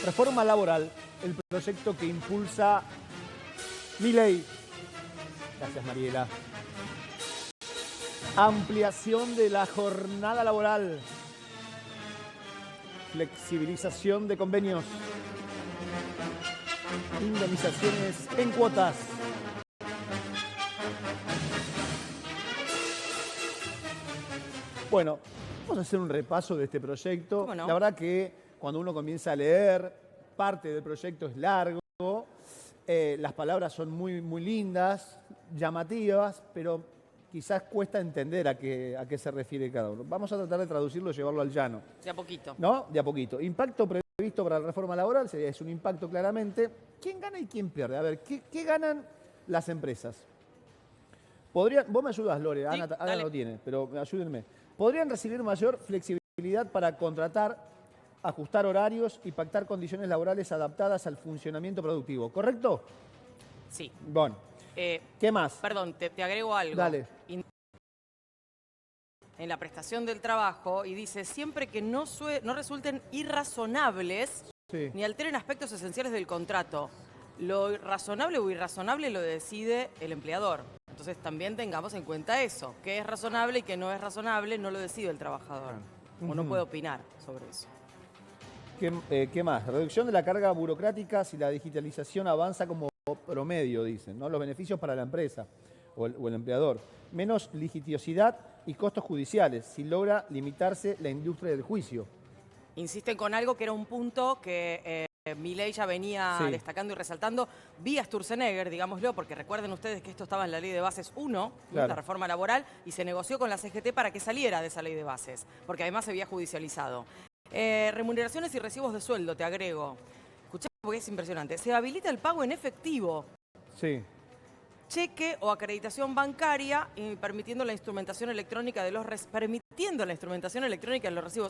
Reforma laboral, el proyecto que impulsa Milei. Gracias, Mariela. Ampliación de la jornada laboral. Flexibilización de convenios. Indemnizaciones en cuotas. Bueno, vamos a hacer un repaso de este proyecto. ¿Cómo no? La verdad que cuando uno comienza a leer, parte del proyecto es largo. Las palabras son muy, muy lindas, llamativas, pero quizás cuesta entender a qué se refiere cada uno. Vamos a tratar de traducirlo y llevarlo al llano. De a poquito. ¿No? De a poquito. Impacto previsto para la reforma laboral, es un impacto claramente. ¿Quién gana y quién pierde? A ver, ¿qué ganan las empresas? Vos me ayudas, Lore, Sí, Ana dale. lo tiene, pero ayúdenme. Podrían recibir mayor flexibilidad para contratar, ajustar horarios y pactar condiciones laborales adaptadas al funcionamiento productivo, ¿correcto? Sí. Bueno, ¿qué más? Perdón, te agrego algo. Dale. En la prestación del trabajo, y dice, siempre que no resulten irrazonables Sí. ni alteren aspectos esenciales del contrato. Lo razonable o irrazonable lo decide el empleador. Entonces también tengamos en cuenta eso. Qué es razonable y qué no es razonable no lo decide el trabajador. Uno puede opinar sobre eso. ¿Qué más? Reducción de la carga burocrática si la digitalización avanza como promedio, dicen, ¿no? Los beneficios para la empresa o el empleador. Menos litigiosidad y costos judiciales si logra limitarse la industria del juicio. Insisten con algo que era un punto que Milei ya venía destacando y resaltando vía Sturzenegger, digámoslo, porque recuerden ustedes que esto estaba en la Ley de Bases 1, Claro. la reforma laboral, y se negoció con la CGT para que saliera de esa Ley de Bases, porque además se había judicializado. Remuneraciones y recibos de sueldo, te agrego. Escuchá porque es impresionante. Se habilita el pago en efectivo. Sí. Cheque o acreditación bancaria y permitiendo la instrumentación electrónica de los recibos.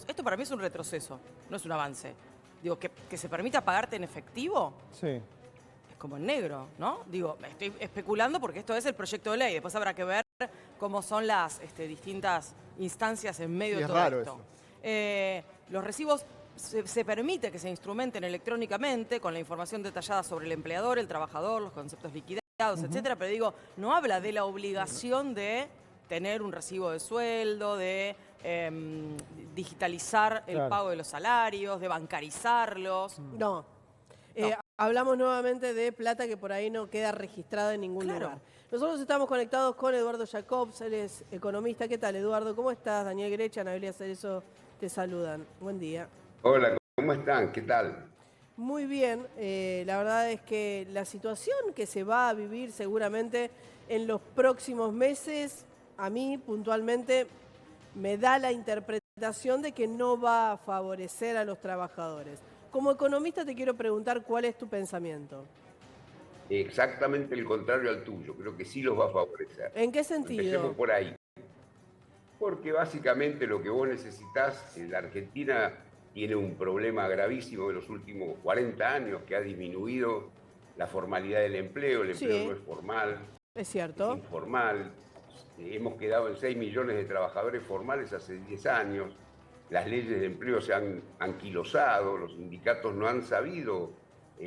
Esto para mí es un retroceso, no es un avance. Digo, que se permita pagarte en efectivo Sí. es como en negro, ¿no? Digo, estoy especulando porque esto es el proyecto de ley. Después habrá que ver cómo son las distintas instancias en medio Sí, de es todo raro esto. Los recibos se permite que se instrumenten electrónicamente con la información detallada sobre el empleador, el trabajador, los conceptos liquidados, etcétera, pero digo, no habla de la obligación de tener un recibo de sueldo, de digitalizar el Claro. pago de los salarios, de bancarizarlos. No. Hablamos nuevamente de plata que por ahí no queda registrada en ningún Claro. lugar. Nosotros estamos conectados con Eduardo Jacobs, él es economista. ¿Qué tal, Eduardo? ¿Cómo estás? Daniel Grecha, Anabilia Cerezo te saludan. Buen día. Hola, ¿cómo están? ¿Qué tal? Muy bien, la verdad es que la situación que se va a vivir seguramente en los próximos meses, a mí puntualmente me da la interpretación de que no va a favorecer a los trabajadores. Como economista te quiero preguntar cuál es tu pensamiento. Exactamente el contrario al tuyo. Creo que sí los va a favorecer. ¿En qué Empecemos sentido? por ahí. Porque básicamente lo que vos necesitas, la Argentina tiene un problema gravísimo en los últimos 40 años que ha disminuido la formalidad del empleo. El empleo no es formal, Es es cierto. informal. Hemos quedado en 6 millones de trabajadores formales hace 10 años. Las leyes de empleo se han anquilosado, los sindicatos no han sabido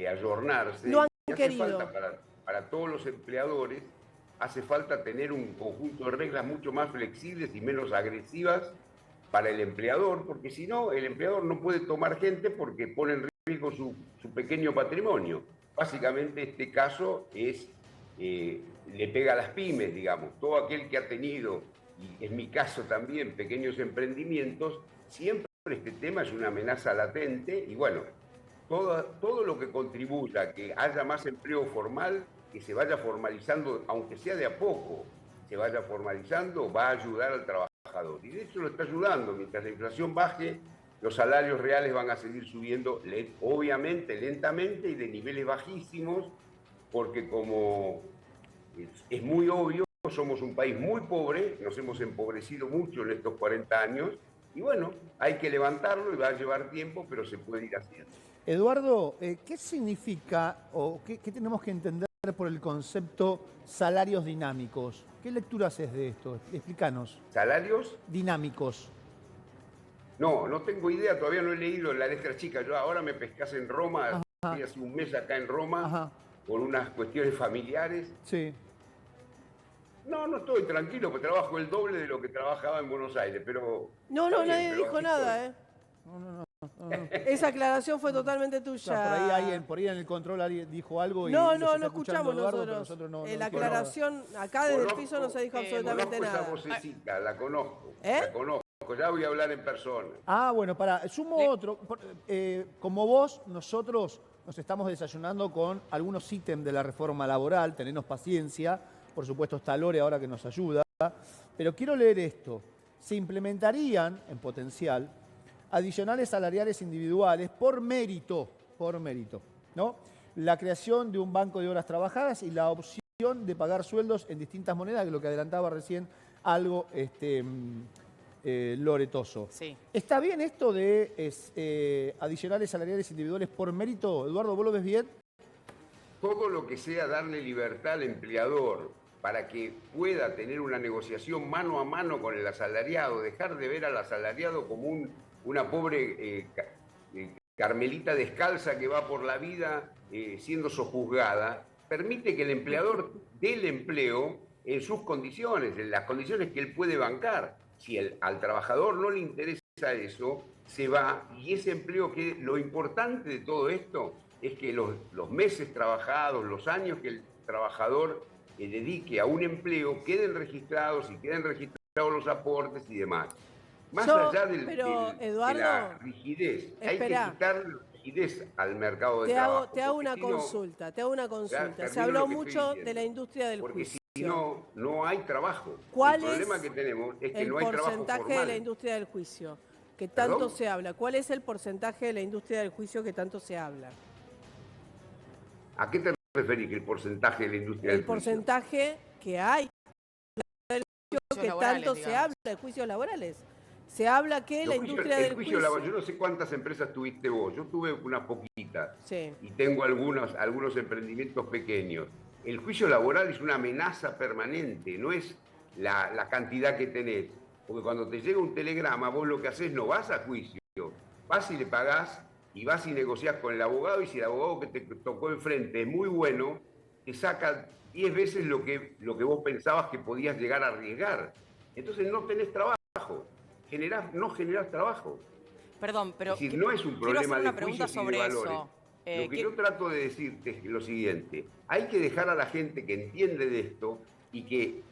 ayornarse. No han Y hace querido. falta para todos los empleadores, hace falta tener un conjunto de reglas mucho más flexibles y menos agresivas para el empleador, porque si no, el empleador no puede tomar gente porque pone en riesgo su pequeño patrimonio. Básicamente este caso es, le pega a las pymes, digamos. Todo aquel que ha tenido, y es mi caso también, pequeños emprendimientos, siempre este tema es una amenaza latente y bueno, todo lo que contribuya a que haya más empleo formal, que se vaya formalizando, aunque sea de a poco, se vaya formalizando, va a ayudar al trabajador. Y de hecho lo está ayudando. Mientras la inflación baje, los salarios reales van a seguir subiendo, obviamente, lentamente y de niveles bajísimos, porque como es muy obvio, somos un país muy pobre, nos hemos empobrecido mucho en estos 40 años, y bueno, hay que levantarlo y va a llevar tiempo, pero se puede ir haciendo. Eduardo, ¿qué significa o qué tenemos que entender por el concepto salarios dinámicos? ¿Qué lectura haces de esto? Explícanos. ¿Salarios? Dinámicos. No, no tengo idea, todavía no he leído la letra chica. Yo ahora me pescas en Roma, estoy hace un mes acá en Roma, Ajá. por unas cuestiones familiares. Sí. No, no estoy tranquilo, porque trabajo el doble de lo que trabajaba en Buenos Aires, pero... No, está no, bien, nadie pero dijo así nada, estoy. Esa aclaración fue totalmente O tuya. sea, por ahí en el control alguien dijo algo y No, los no, está no escuchando escuchamos Eduardo, pero nosotros. no La dijimos nada. aclaración, acá desde el piso no se dijo absolutamente Conozco nada. esa vocecita, la conozco, ¿Eh? la conozco. Ya voy a hablar en persona. Ah, bueno, sumo otro. Como vos, nosotros nos estamos desayunando con algunos ítems de la reforma laboral, tenernos paciencia. Por supuesto está Lore ahora que nos ayuda. Pero quiero leer esto. Se implementarían, en potencial, adicionales salariales individuales por mérito, ¿no? La creación de un banco de horas trabajadas y la opción de pagar sueldos en distintas monedas, que es lo que adelantaba recién algo Loretoso. Sí. ¿Está bien esto de adicionales salariales individuales por mérito? Eduardo, ¿vos lo ves bien? Todo lo que sea darle libertad al empleador para que pueda tener una negociación mano a mano con el asalariado, dejar de ver al asalariado como una pobre Carmelita descalza que va por la vida siendo sojuzgada, permite que el empleador dé el empleo en sus condiciones, en las condiciones que él puede bancar. Si al trabajador no le interesa eso, se va, y ese empleo, que lo importante de todo esto es que los meses trabajados, los años que el trabajador dedique a un empleo, queden registrados y queden registrados los aportes y demás. Más allá de la rigidez, hay que quitar rigidez al mercado de trabajo. Te hago una consulta. Se habló mucho de la industria del juicio. Si no, no hay trabajo. ¿Cuál el problema que tenemos es que el no hay trabajo porcentaje de la industria del juicio que tanto se habla? ¿Cuál es el porcentaje de la industria del juicio que tanto se habla? ¿A qué te referís que el porcentaje de la industria del juicio? El porcentaje que hay del juicio que tanto se habla de juicios laborales. Se habla que la industria del juicio... Yo no sé cuántas empresas tuviste vos, yo tuve unas poquitas. Sí. Y tengo algunos emprendimientos pequeños. El juicio laboral es una amenaza permanente, no es la cantidad que tenés. Porque cuando te llega un telegrama, vos lo que haces no vas a juicio, vas y le pagás y vas y negociás con el abogado, y si el abogado que te tocó enfrente es muy bueno, te saca 10 veces lo que vos pensabas que podías llegar a arriesgar. Entonces no tenés trabajo, no generás trabajo. Perdón, pero es decir, no es un problema de juicios y de valores. Eso. Lo que yo trato de decirte es lo siguiente: hay que dejar a la gente que entiende de esto y que,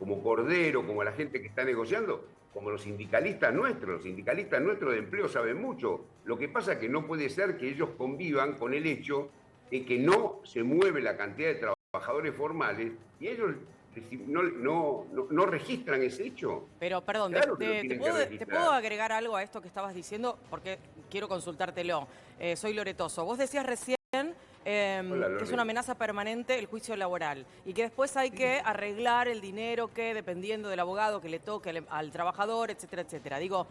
como Cordero, como la gente que está negociando, como los sindicalistas nuestros de empleo saben mucho. Lo que pasa es que no puede ser que ellos convivan con el hecho de que no se mueve la cantidad de trabajadores formales y ellos no registran ese hecho. Pero, perdón, claro ¿te puedo agregar algo a esto que estabas diciendo? Porque quiero consultártelo. Soy Loretoso. Vos decías recién que es una amenaza permanente el juicio laboral y que después hay que arreglar el dinero que, dependiendo del abogado que le toque al trabajador, etcétera, etcétera. Digo,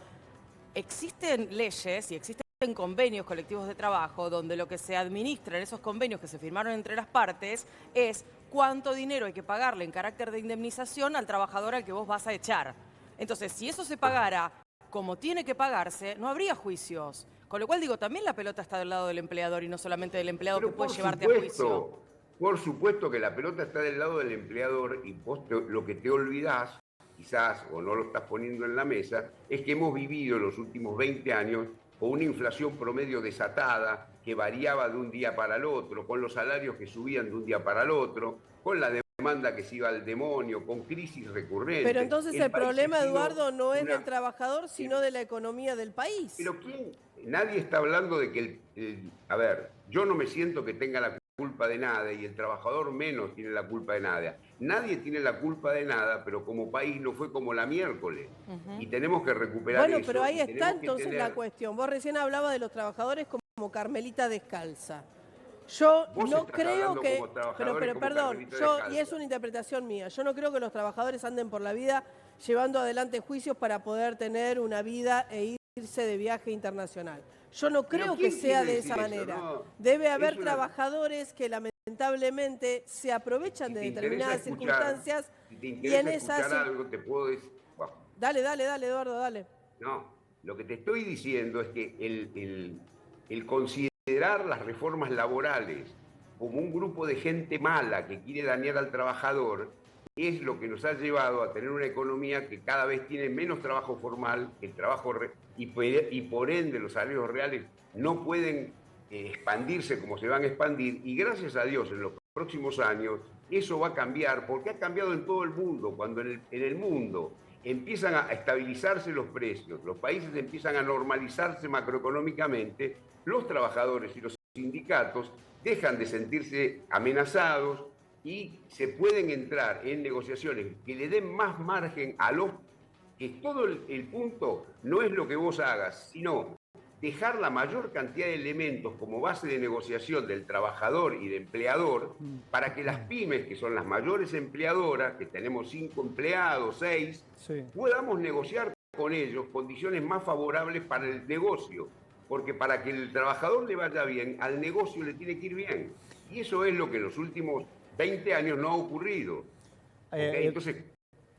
existen leyes y existen convenios colectivos de trabajo donde lo que se administra en esos convenios que se firmaron entre las partes es cuánto dinero hay que pagarle en carácter de indemnización al trabajador al que vos vas a echar. Entonces, si eso se pagara como tiene que pagarse, no habría juicios. Con lo cual, digo, también la pelota está del lado del empleador y no solamente del empleado. Pero que puede llevarte a juicio. Por supuesto que la pelota está del lado del empleador, y vos lo que te olvidás, quizás, o no lo estás poniendo en la mesa, es que hemos vivido los últimos 20 años con una inflación promedio desatada que variaba de un día para el otro, con los salarios que subían de un día para el otro, con la demanda que se iba al demonio, con crisis recurrentes. Pero entonces el problema, Eduardo, no es del trabajador, sino de la economía del país. Pero nadie está hablando de que a ver, yo no me siento que tenga la culpa de nada, y el trabajador menos tiene la culpa de nada. Nadie tiene la culpa de nada, pero como país no fue como la miércoles. Y tenemos que recuperar eso. Bueno, pero ahí está entonces la cuestión. Vos recién hablabas de los trabajadores como Carmelita descalza. Yo no creo que... Pero perdón, y es una interpretación mía. Yo no creo que los trabajadores anden por la vida llevando adelante juicios para poder tener una vida e irse de viaje internacional. Yo no creo que sea de esa manera. No, debe haber trabajadores que lamentablemente se aprovechan de determinadas circunstancias. Si te interesa escuchar algo, te puedo decir... Dale, Eduardo, dale. No, Lo que te estoy diciendo es que el considerar las reformas laborales como un grupo de gente mala que quiere dañar al trabajador es lo que nos ha llevado a tener una economía que cada vez tiene menos trabajo formal, el trabajo y por ende los salarios reales no pueden expandirse como se van a expandir, y gracias a Dios en los próximos años eso va a cambiar, porque ha cambiado en todo el mundo. Cuando en el mundo empiezan a estabilizarse los precios, los países empiezan a normalizarse macroeconómicamente, los trabajadores y los sindicatos dejan de sentirse amenazados y se pueden entrar en negociaciones que le den más margen a los... que todo el punto no es lo que vos hagas, sino dejar la mayor cantidad de elementos como base de negociación del trabajador y del empleador para que las pymes, que son las mayores empleadoras, que tenemos 5 empleados, 6, sí, podamos negociar con ellos condiciones más favorables para el negocio. Porque para que el trabajador le vaya bien, al negocio le tiene que ir bien. Y eso es lo que en los últimos 20 años no ha ocurrido. Entonces,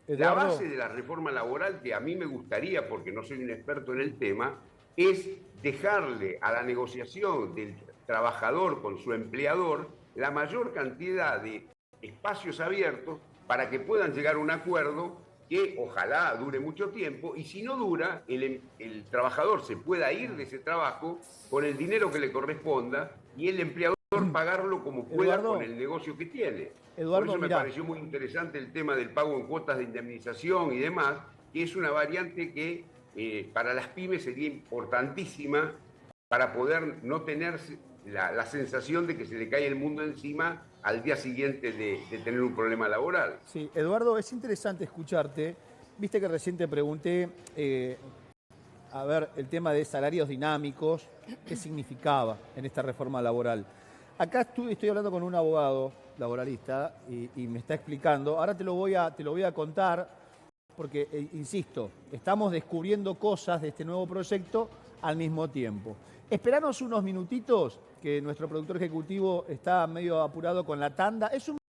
Eduardo, la base de la reforma laboral, que a mí me gustaría, porque no soy un experto en el tema, es dejarle a la negociación del trabajador con su empleador la mayor cantidad de espacios abiertos para que puedan llegar a un acuerdo que ojalá dure mucho tiempo, y si no dura, el trabajador se pueda ir de ese trabajo con el dinero que le corresponda y el empleador pagarlo como pueda, Eduardo, con el negocio que tiene. Eduardo, por eso me pareció muy interesante el tema del pago en cuotas de indemnización y demás, que es una variante que para las pymes sería importantísima para poder no tener la sensación de que se le cae el mundo encima al día siguiente de tener un problema laboral. Sí, Eduardo, es interesante escucharte. Viste que recién te pregunté, a ver, el tema de salarios dinámicos, ¿qué significaba en esta reforma laboral? Acá estoy hablando con un abogado laboralista y me está explicando. Ahora te lo voy a contar porque, insisto, estamos descubriendo cosas de este nuevo proyecto al mismo tiempo. Esperanos unos minutitos, que nuestro productor ejecutivo está medio apurado con la tanda. Es un